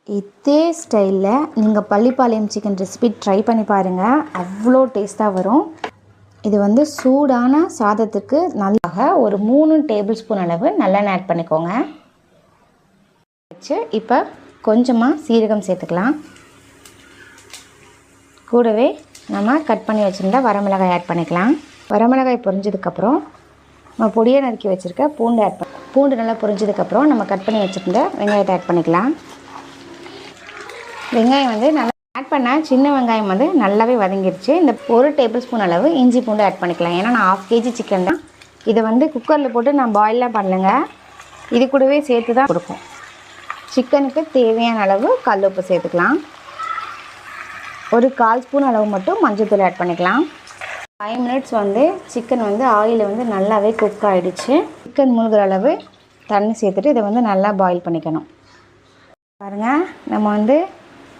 இதே ஸ்டைலில் நீங்கள் பள்ளிப்பாளையம் சிக்கன் ரெசிபி ட்ரை பண்ணி பாருங்கள், அவ்வளோ டேஸ்ட்டாக வரும். இது வந்து சூடான சாதத்துக்கு நல்லா ஒரு 3 டேபிள் ஸ்பூன் அளவு நல்லெண்ணெய் ஆட் பண்ணிக்கோங்க. இப்போ கொஞ்சமாக சீரகம் சேர்த்துக்கலாம். கூடவே நம்ம கட் பண்ணி வச்சுருந்தா வரமிளகாய் ஆட் பண்ணிக்கலாம். வரமிளகாய் பொரிஞ்சதுக்கப்புறம் நம்ம பொடியை நறுக்கி வச்சுருக்க பூண்டு நல்லா பொரிஞ்சதுக்கப்புறம் நம்ம கட் பண்ணி வச்சுருந்த வெங்காயத்தை ஆட் பண்ணிக்கலாம். வெங்காயம் வந்து நல்லா ஆட் பண்ண சின்ன வெங்காயம் வந்து நல்லாவே வதங்கிடுச்சு. இந்த 1 டேபிள் ஸ்பூன் அளவு இஞ்சி பூண்டு ஆட் பண்ணிக்கலாம். ஏன்னா நான் 1/2 kg சிக்கன் தான். இதை வந்து குக்கரில் போட்டு நான் பாயிலாம் பண்ணலைங்க, இது கூடவே சேர்த்து தான் கொடுப்போம். சிக்கனுக்கு தேவையான அளவு கல் உப்பு சேர்த்துக்கலாம். ஒரு 1/4 ஸ்பூன் அளவு மட்டும் மஞ்சள்தூள் ஆட் பண்ணிக்கலாம். 5 மினிட்ஸ் வந்து சிக்கன் வந்து ஆயில் வந்து நல்லாவே குக் ஆகிடுச்சு. சிக்கன் மூழ்கிற அளவு தண்ணி சேர்த்துட்டு இதை வந்து நல்லா பாயில் பண்ணிக்கணும். பாருங்கள், நம்ம வந்து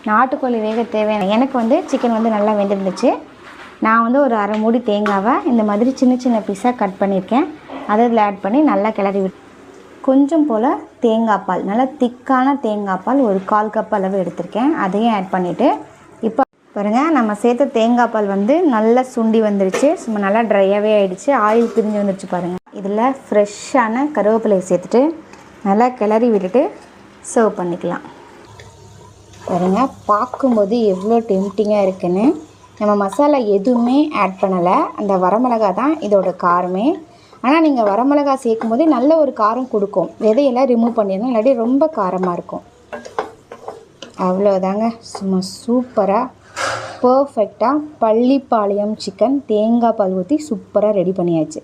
நாட்டுக்கோழி வேக தேவையான எனக்கு வந்து சிக்கன் வந்து நல்லா வெந்திருந்துச்சு. நான் வந்து ஒரு 1/2 மூடி தேங்காவை இந்த மாதிரி சின்ன சின்ன பீஸாக கட் பண்ணியிருக்கேன். அதை இதில் ஆட் பண்ணி நல்லா கிளறி விட்டு கொஞ்சம் போல் தேங்காய் பால், நல்லா திக்கான தேங்காய் பால் ஒரு 1/4 கப் அளவு எடுத்திருக்கேன். அதையும் ஆட் பண்ணிவிட்டு இப்போ பாருங்கள், நம்ம சேர்த்த தேங்காய் பால் வந்து நல்லா சுண்டி வந்துருச்சு. சும்மா நல்லா ட்ரையாகவே ஆகிடுச்சு, ஆயில் பிரிஞ்சு வந்துருச்சு. பாருங்கள், இதில் ஃப்ரெஷ்ஷான கருவேப்பிலையை சேர்த்துட்டு நல்லா கிளறி விட்டுட்டு சர்வ் பண்ணிக்கலாம். பாருங்கள், பார்க்கும்போது எவ்வளோ டெம்டிங்காக இருக்குன்னு. நம்ம மசாலா எதுவுமே ஆட் பண்ணலை, அந்த வரமிளகா தான் இதோட காரமே. ஆனால் நீங்கள் வரமிளகா சேர்க்கும் போதே நல்ல ஒரு காரம் கொடுக்கும். விதையெல்லாம் ரிமூவ் பண்ணிடணும், இல்லாட்டி ரொம்ப காரமாக இருக்கும். அவ்வளோதாங்க, சும்மா சூப்பராக பர்ஃபெக்டாக பள்ளிப்பாளையம் சிக்கன் தேங்காய் பால் ஊற்றி சூப்பராக ரெடி பண்ணியாச்சு.